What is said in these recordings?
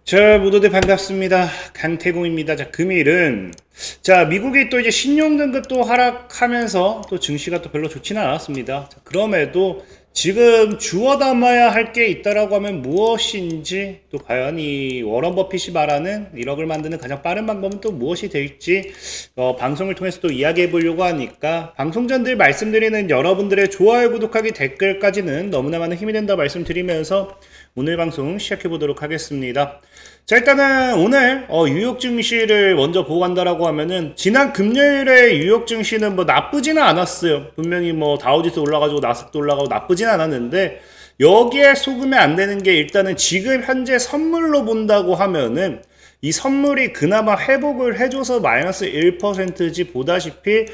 자, 모두들 반갑습니다. 강태공입니다. 자, 금일은 미국이 또 이제 신용 등급도 하락하면서 또 증시가 또 별로 좋지는 않았습니다. 자, 그럼에도 지금 주워 담아야 할 게 있다라고 하면 무엇인지, 또 과연 이 워런 버핏이 말하는 1억을 만드는 가장 빠른 방법은 또 무엇이 될지 방송을 통해서 또 이야기해 보려고 하니까, 방송 전 늘 말씀드리는 여러분들의 좋아요, 구독하기, 댓글까지는 너무나 많은 힘이 된다 말씀드리면서 오늘 방송 시작해 보도록 하겠습니다. 자, 일단은 오늘 뉴욕 증시를 먼저 보고 간다라고 하면은, 지난 금요일에 뉴욕 증시는 뭐 나쁘지는 않았어요. 분명히 뭐 다우지수 올라가지고 나스닥도 올라가고 나쁘지는 않았는데, 여기에 속으면 안 되는 게, 일단은 지금 현재 선물로 본다고 하면은 이 선물이 그나마 회복을 해줘서 마이너스 1%지, 보다시피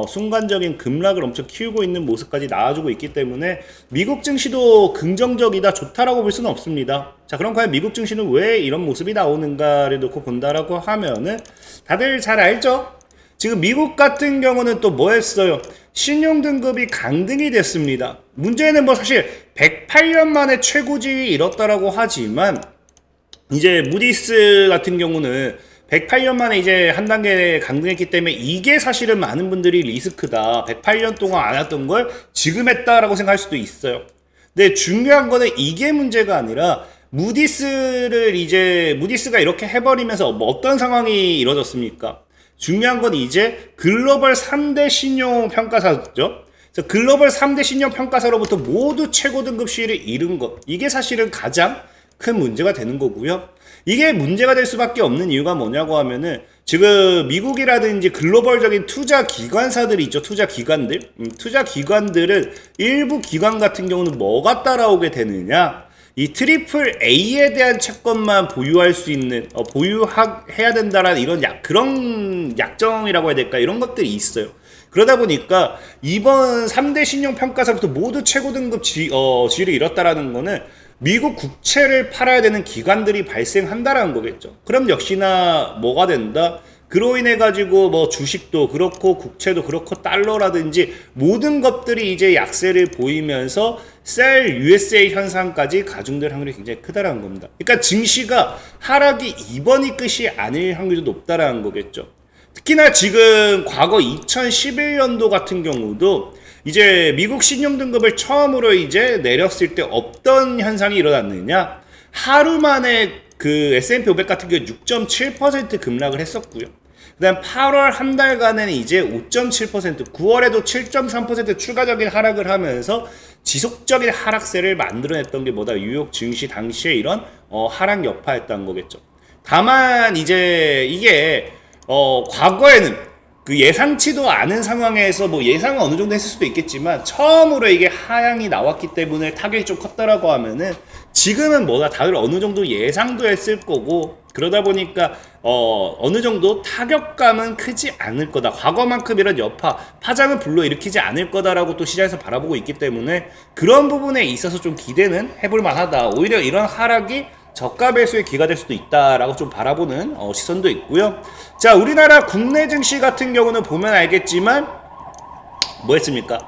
순간적인 급락을 엄청 키우고 있는 모습까지 나와주고 있기 때문에 미국 증시도 긍정적이다, 좋다라고 볼 수는 없습니다. 자, 그럼 과연 미국 증시는 왜 이런 모습이 나오는가를 놓고 본다라고 하면은, 다들 잘 알죠? 지금 미국 같은 경우는 또 뭐 했어요? 신용등급이 강등이 됐습니다. 문제는 뭐 사실 108년 만에 최고지위 이뤘다라고 하지만, 이제 무디스 같은 경우는 108년 만에 이제 한 단계 강등했기 때문에 이게 사실은 많은 분들이 리스크다, 108년 동안 안 했던 걸 지금 했다라고 생각할 수도 있어요. 근데 중요한 거는 이게 문제가 아니라, 무디스가 이렇게 해버리면서 뭐 어떤 상황이 이루어졌습니까? 중요한 건 이제 글로벌 3대 신용평가사죠. 글로벌 3대 신용평가사로부터 모두 최고 등급 시위를 잃은 것, 이게 사실은 가장 큰 문제가 되는 거고요. 이게 문제가 될 수밖에 없는 이유가 뭐냐고 하면은, 지금 미국이라든지 글로벌적인 투자 기관사들이 있죠. 투자 기관들은 일부 기관 같은 경우는 뭐가 따라오게 되느냐, 이 트리플 A에 대한 채권만 보유할 수 있는, 보유해야 된다라는 이런 그런 약정이라고 해야 될까, 이런 것들이 있어요. 그러다 보니까 이번 3대 신용평가사부터 모두 최고 등급 지위를 잃었다라는 거는 미국 국채를 팔아야 되는 기관들이 발생한다라는 거겠죠. 그럼 역시나 뭐가 된다? 그로 인해 가지고 뭐 주식도 그렇고 국채도 그렇고 달러라든지 모든 것들이 이제 약세를 보이면서 셀 USA 현상까지 가중될 확률이 굉장히 크다라는 겁니다. 그러니까 증시가 하락이 이번이 끝이 아닐 확률이 높다라는 거겠죠. 특히나 지금 과거 2011년도 같은 경우도 이제 미국 신용등급을 처음으로 이제 내렸을 때 어떤 현상이 일어났느냐, 하루 만에 그 S&P 500 같은 경우 6.7% 급락을 했었고요. 그 다음 8월 한 달간에는 이제 5.7%, 9월에도 7.3% 추가적인 하락을 하면서 지속적인 하락세를 만들어냈던 게 뭐다? 뉴욕 증시 당시에 이런 하락 여파였다는 거겠죠. 다만 이제 이게 과거에는 그 예상치도 않은 상황에서 뭐 예상은 어느 정도 했을 수도 있겠지만, 처음으로 이게 하향이 나왔기 때문에 타격이 좀 컸다라고 하면은, 지금은 뭐다, 다들 어느 정도 예상도 했을 거고, 그러다 보니까 어느 정도 타격감은 크지 않을 거다, 과거만큼 이런 파장을 불러일으키지 않을 거다라고 또 시장에서 바라보고 있기 때문에, 그런 부분에 있어서 좀 기대는 해볼 만하다. 오히려 이런 하락이 저가 매수의 기회가 될 수도 있다라고 좀 바라보는 시선도 있고요. 자, 우리나라 국내 증시 같은 경우는 보면 알겠지만 뭐 했습니까?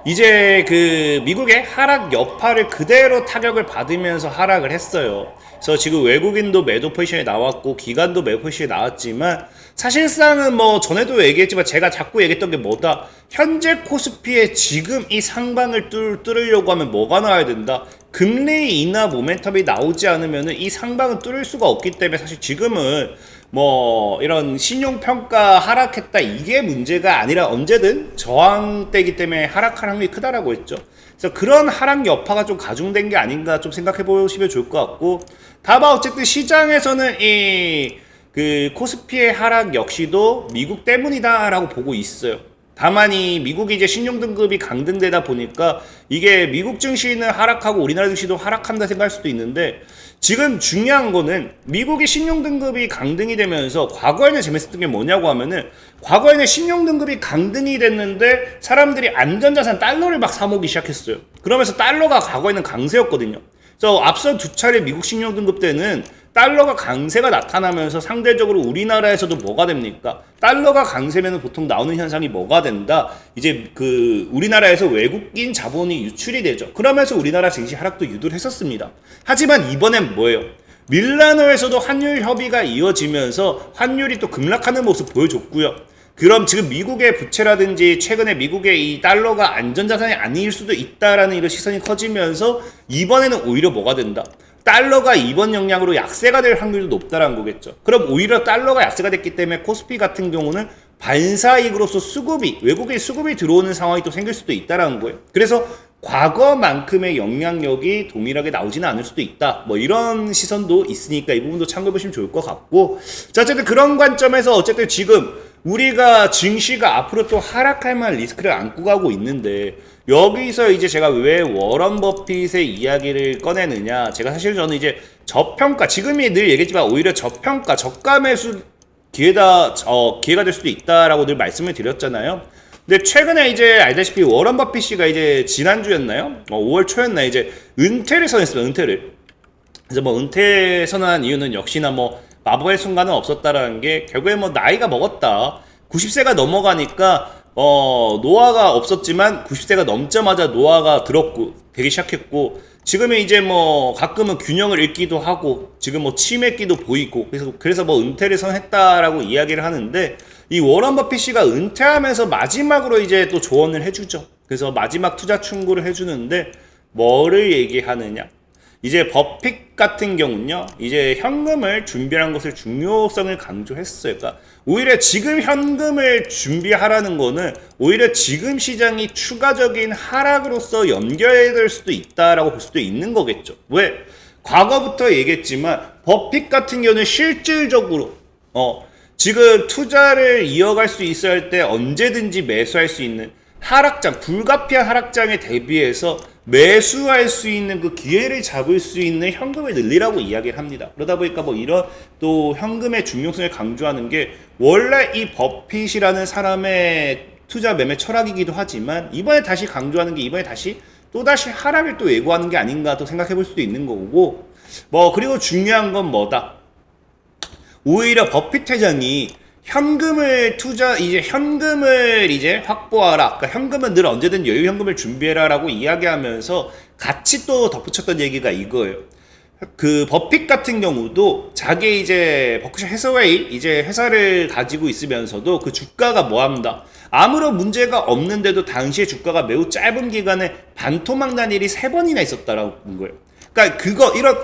이제 그 미국의 하락 여파를 그대로 타격을 받으면서 하락을 했어요. 그래서 지금 외국인도 매도 포지션에 나왔고 기관도 매도 포지션에 나왔지만, 사실상은 뭐 전에도 얘기했지만 제가 자꾸 얘기했던 게 뭐다, 현재 코스피에 지금 이 상방을 뚫으려고 하면 뭐가 나와야 된다, 금리 인하 모멘텀이 나오지 않으면 이 상방은 뚫을 수가 없기 때문에, 사실 지금은 뭐 이런 신용평가 하락했다 이게 문제가 아니라 언제든 저항대이기 때문에 하락할 확률이 크다라고 했죠. 그래서 그런 하락 여파가 좀 가중된 게 아닌가 좀 생각해 보시면 좋을 것 같고, 다만 어쨌든 시장에서는 이 그 코스피의 하락 역시도 미국 때문이다라고 보고 있어요. 다만 이 미국이 이제 신용등급이 강등되다 보니까 이게 미국 증시는 하락하고 우리나라 증시도 하락한다 생각할 수도 있는데, 지금 중요한 거는 미국의 신용등급이 강등이 되면서 과거에는 재밌었던 게 뭐냐고 하면은, 과거에는 신용등급이 강등이 됐는데 사람들이 안전자산 달러를 막 사모기 시작했어요. 그러면서 달러가 과거에는 강세였거든요. 그래서 앞선 두 차례 미국 신용등급 때는 달러가 강세가 나타나면서 상대적으로 우리나라에서도 뭐가 됩니까? 달러가 강세면 보통 나오는 현상이 뭐가 된다? 이제 그 우리나라에서 외국인 자본이 유출이 되죠. 그러면서 우리나라 증시 하락도 유도를 했었습니다. 하지만 이번엔 뭐예요? 밀라노에서도 환율 협의가 이어지면서 환율이 또 급락하는 모습 보여줬고요. 그럼 지금 미국의 부채라든지 최근에 미국의 이 달러가 안전자산이 아닐 수도 있다라는 이런 시선이 커지면서 이번에는 오히려 뭐가 된다? 달러가 이번 영향으로 약세가 될 확률도 높다라는 거겠죠. 그럼 오히려 달러가 약세가 됐기 때문에 코스피 같은 경우는 반사이익으로서 수급이, 외국의 수급이 들어오는 상황이 또 생길 수도 있다라는 거예요. 그래서 과거만큼의 영향력이 동일하게 나오지는 않을 수도 있다. 뭐 이런 시선도 있으니까 이 부분도 참고해 보시면 좋을 것 같고. 자, 어쨌든 그런 관점에서 어쨌든 지금 우리가 증시가 앞으로 또 하락할 만한 리스크를 안고 가고 있는데, 여기서 이제 제가 왜 워런 버핏의 이야기를 꺼내느냐. 제가 사실 저는 이제 저평가, 지금이 늘 얘기했지만 오히려 저평가, 저가 매수 기회가 될 수도 있다라고 늘 말씀을 드렸잖아요. 근데 최근에 이제 알다시피 워런 버핏이가 이제 지난주였나요? 5월 초였나 이제 은퇴를 선언했습니다. 은퇴를. 그래서 뭐 은퇴 선언한 이유는 역시나 뭐 마법의 순간은 없었다라는 게, 결국에 뭐 나이가 먹었다. 90세가 넘어가니까 노화가 없었지만 90세가 넘자마자 노화가 되기 시작했고, 지금은 이제 뭐 가끔은 균형을 잃기도 하고 지금 뭐 치매기도 보이고, 그래서 뭐 은퇴를 선했다라고 이야기를 하는데, 이 워런 버핏이가 은퇴하면서 마지막으로 이제 또 조언을 해주죠. 그래서 마지막 투자 충고를 해주는데 뭐를 얘기하느냐? 이제 버핏 같은 경우는요, 이제 현금을 준비하는 것을 중요성을 강조했어요. 그러니까 오히려 지금 현금을 준비하라는 거는 오히려 지금 시장이 추가적인 하락으로서 연결될 수도 있다라고 볼 수도 있는 거겠죠. 왜? 과거부터 얘기했지만 버핏 같은 경우는 실질적으로 지금 투자를 이어갈 수 있어야 할 때 언제든지 매수할 수 있는 하락장, 불가피한 하락장에 대비해서 매수할 수 있는 그 기회를 잡을 수 있는 현금을 늘리라고 이야기를 합니다. 그러다 보니까 뭐 이런 또 현금의 중요성을 강조하는 게 원래 이 버핏이라는 사람의 투자 매매 철학이기도 하지만, 이번에 다시 강조하는 게 이번에 또다시 하락을 또 예고하는 게 아닌가 또 생각해 볼 수도 있는 거고. 뭐 그리고 중요한 건 뭐다? 오히려 버핏 회장이 현금을 확보하라. 그러니까 현금은 늘 언제든 여유 현금을 준비해라라고 이야기하면서 같이 또 덧붙였던 얘기가 이거예요. 그 버핏 같은 경우도 자기 이제 버크셔 해서웨이 이제 회사를 가지고 있으면서도 그 주가가 뭐합니다. 아무런 문제가 없는데도 당시에 주가가 매우 짧은 기간에 반토막 난 일이 3번이나 있었다라는 거예요. 그러니까 이런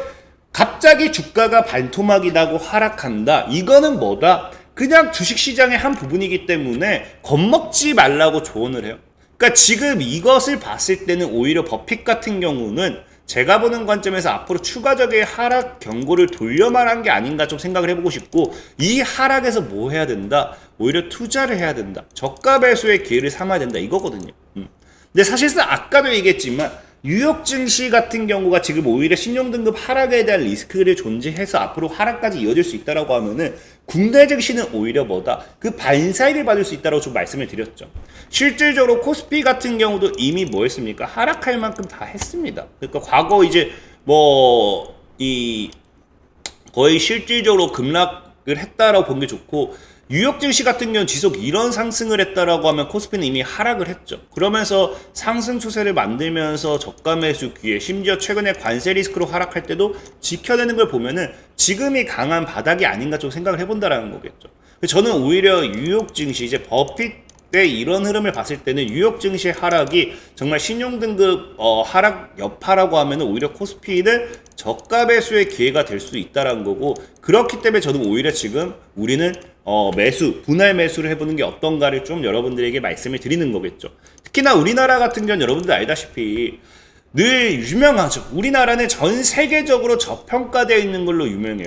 갑자기 주가가 반토막이 나고 하락한다. 이거는 뭐다? 그냥 주식시장의 한 부분이기 때문에 겁먹지 말라고 조언을 해요. 그러니까 지금 이것을 봤을 때는 오히려 버핏 같은 경우는 제가 보는 관점에서 앞으로 추가적인 하락 경고를 돌려 말한 게 아닌가 좀 생각을 해보고 싶고, 이 하락에서 뭐 해야 된다? 오히려 투자를 해야 된다. 저가 매수의 기회를 삼아야 된다. 이거거든요. 근데 사실상 아까도 얘기했지만 뉴욕 증시 같은 경우가 지금 오히려 신용등급 하락에 대한 리스크를 존재해서 앞으로 하락까지 이어질 수 있다라고 하면은, 국내 증시는 오히려 뭐다? 그 반사이를 받을 수 있다라고 좀 말씀을 드렸죠. 실질적으로 코스피 같은 경우도 이미 뭐 했습니까? 하락할 만큼 다 했습니다. 그러니까 과거 이제 거의 실질적으로 급락을 했다라고 본 게 좋고, 뉴욕 증시 같은 경우는 지속 이런 상승을 했다라고 하면 코스피는 이미 하락을 했죠. 그러면서 상승 추세를 만들면서 저가 매수 기회, 심지어 최근에 관세 리스크로 하락할 때도 지켜내는 걸 보면은 지금이 강한 바닥이 아닌가 좀 생각을 해본다라는 거겠죠. 저는 오히려 뉴욕 증시, 이제 버핏의 이런 흐름을 봤을 때는 뉴욕 증시의 하락이 정말 신용등급 하락 여파라고 하면 오히려 코스피는 저가 매수의 기회가 될 수 있다라는 거고, 그렇기 때문에 저는 오히려 지금 우리는 분할 매수를 해보는 게 어떤가를 좀 여러분들에게 말씀을 드리는 거겠죠. 특히나 우리나라 같은 경우는 여러분들 알다시피 늘 유명하죠. 우리나라는 전 세계적으로 저평가되어 있는 걸로 유명해요.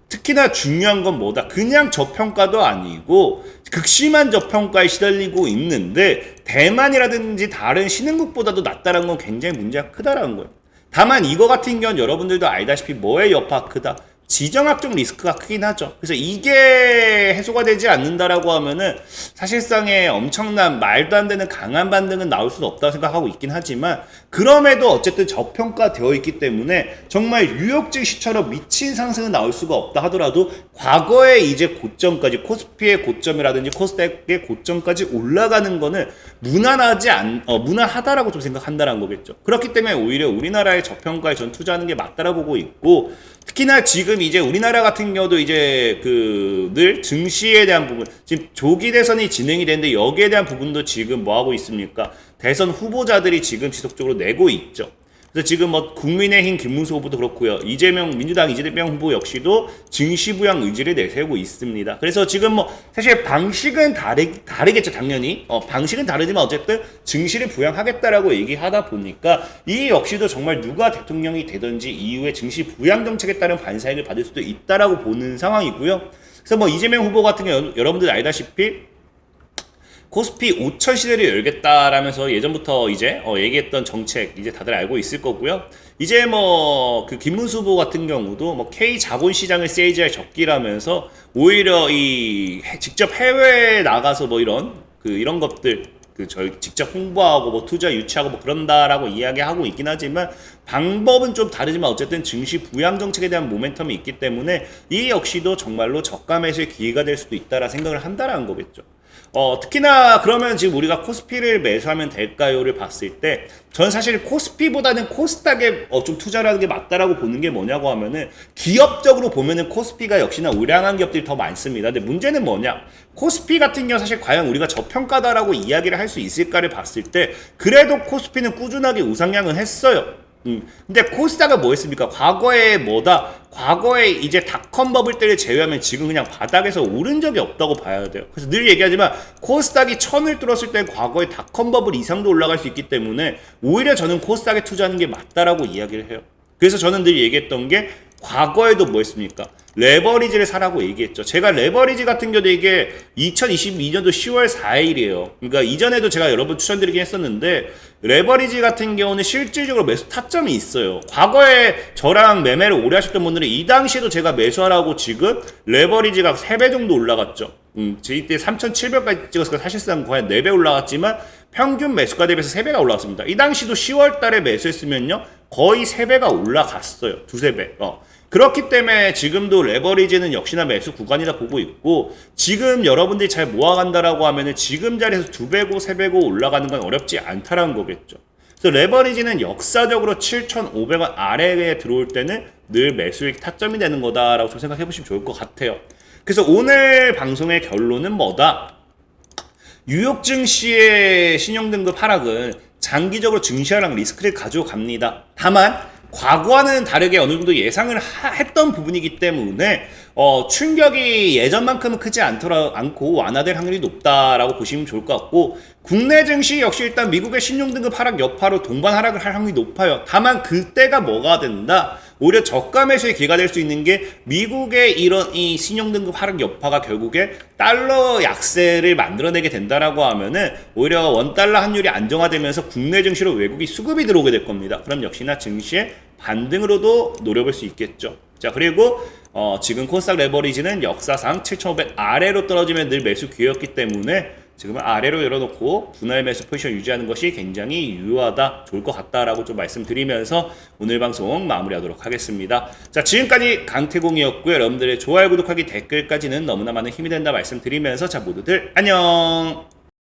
특히나 중요한 건 뭐다? 그냥 저평가도 아니고 극심한 저평가에 시달리고 있는데, 대만이라든지 다른 신흥국보다도 낫다라는 건 굉장히 문제가 크다라는 거예요. 다만 이거 같은 경우는 여러분들도 알다시피 뭐의 여파가 크다? 지정학적 리스크가 크긴 하죠. 그래서 이게 해소가 되지 않는다라고 하면은 사실상의 엄청난 말도 안 되는 강한 반등은 나올 수는 없다고 생각하고 있긴 하지만, 그럼에도 어쨌든 저평가되어 있기 때문에 정말 뉴욕 증시처럼 미친 상승은 나올 수가 없다 하더라도 과거에 이제 고점까지 코스피의 고점이라든지 코스닥의 고점까지 올라가는 거는 무난하다라고 좀 생각한다는 거겠죠. 그렇기 때문에 오히려 우리나라의 저평가에 전 투자하는 게 맞다라고 보고 있고, 특히나 지금 이제 우리나라 같은 경우도 이제 늘 증시에 대한 부분, 지금 조기 대선이 진행이 되는데 여기에 대한 부분도 지금 뭐 하고 있습니까? 대선 후보자들이 지금 지속적으로 내고 있죠. 그래서 지금 뭐 국민의힘 김문수 후보도 그렇고요. 민주당 이재명 후보 역시도 증시 부양 의지를 내세우고 있습니다. 그래서 지금 뭐 사실 방식은 다르겠죠, 당연히. 방식은 다르지만 어쨌든 증시를 부양하겠다라고 얘기하다 보니까 이 역시도 정말 누가 대통령이 되든지 이후에 증시 부양 정책에 따른 반사익을 받을 수도 있다라고 보는 상황이고요. 그래서 뭐 이재명 후보 같은 경우 여러분들 알다시피 코스피 5천 시대를 열겠다라면서 예전부터 이제 얘기했던 정책 이제 다들 알고 있을 거고요. 이제 뭐 그 김문수 후보 같은 경우도 뭐 K 자본시장을 세이지할 적기라면서 오히려 직접 해외에 나가서 뭐 이런 것들 저희 직접 홍보하고 뭐 투자 유치하고 뭐 그런다라고 이야기하고 있긴 하지만 방법은 좀 다르지만 어쨌든 증시 부양 정책에 대한 모멘텀이 있기 때문에 이 역시도 정말로 저가 매수의 기회가 될 수도 있다라 생각을 한다라는 거겠죠. 특히나 그러면 지금 우리가 코스피를 매수하면 될까요를 봤을 때 저는 사실 코스피보다는 코스닥에 좀 투자를 하는 게 맞다라고 보는 게 뭐냐고 하면은 기업적으로 보면은 코스피가 역시나 우량한 기업들이 더 많습니다. 근데 문제는 뭐냐? 코스피 같은 경우 사실 과연 우리가 저평가다라고 이야기를 할 수 있을까를 봤을 때 그래도 코스피는 꾸준하게 우상향은 했어요. 근데 코스닥은 뭐 했습니까? 과거에 이제 닷컴 버블 때를 제외하면 지금 그냥 바닥에서 오른 적이 없다고 봐야 돼요. 그래서 늘 얘기하지만 코스닥이 1000을 뚫었을 때 과거에 닷컴 버블 이상도 올라갈 수 있기 때문에 오히려 저는 코스닥에 투자하는 게 맞다라고 이야기를 해요. 그래서 저는 늘 얘기했던 게 과거에도 뭐 했습니까? 레버리지를 사라고 얘기했죠. 제가 레버리지 같은 경우도 이게 2022년도 10월 4일이에요. 그러니까 이전에도 제가 여러 번 추천드리긴 했었는데 레버리지 같은 경우는 실질적으로 매수 타점이 있어요. 과거에 저랑 매매를 오래 하셨던 분들은 이 당시에도 제가 매수하라고 지금 레버리지가 3배 정도 올라갔죠. 이때 3,700까지 찍었으니까 사실상 거의 4배 올라갔지만 평균 매수가 대비해서 3배가 올라왔습니다. 이 당시도 10월 달에 매수했으면요 거의 3배가 올라갔어요. 2~3배. 그렇기 때문에 지금도 레버리지는 역시나 매수 구간이라 보고 있고, 지금 여러분들이 잘 모아간다라고 하면은 지금 자리에서 2배고 3배고 올라가는 건 어렵지 않다라는 거겠죠. 그래서 레버리지는 역사적으로 7,500원 아래에 들어올 때는 늘 매수익 타점이 되는 거다라고 좀 생각해 보시면 좋을 것 같아요. 그래서 오늘 방송의 결론은 뭐다? 뉴욕 증시의 신용등급 하락은 장기적으로 증시하락 리스크를 가져갑니다. 다만 과거와는 다르게 어느 정도 예상을 했던 부분이기 때문에 충격이 예전만큼은 크지 않고 완화될 확률이 높다라고 보시면 좋을 것 같고, 국내 증시 역시 일단 미국의 신용등급 하락 여파로 동반 하락을 할 확률이 높아요. 다만 그때가 뭐가 된다? 오히려 저가 매수의 기회가 될 수 있는 게 미국의 이런 이 신용등급 하락 여파가 결국에 달러 약세를 만들어내게 된다라고 하면은 오히려 원달러 환율이 안정화되면서 국내 증시로 외국이 수급이 들어오게 될 겁니다. 그럼 역시나 증시의 반등으로도 노려볼 수 있겠죠. 자, 그리고 지금 코스닥 레버리지는 역사상 7,500 아래로 떨어지면 늘 매수 기회였기 때문에 지금은 아래로 열어놓고 분할 매수 포지션 유지하는 것이 굉장히 유효하다, 좋을 것 같다라고 좀 말씀드리면서 오늘 방송 마무리하도록 하겠습니다. 자, 지금까지 강태공이었고요. 여러분들의 좋아요, 구독하기, 댓글까지는 너무나 많은 힘이 된다 말씀드리면서 자, 모두들 안녕.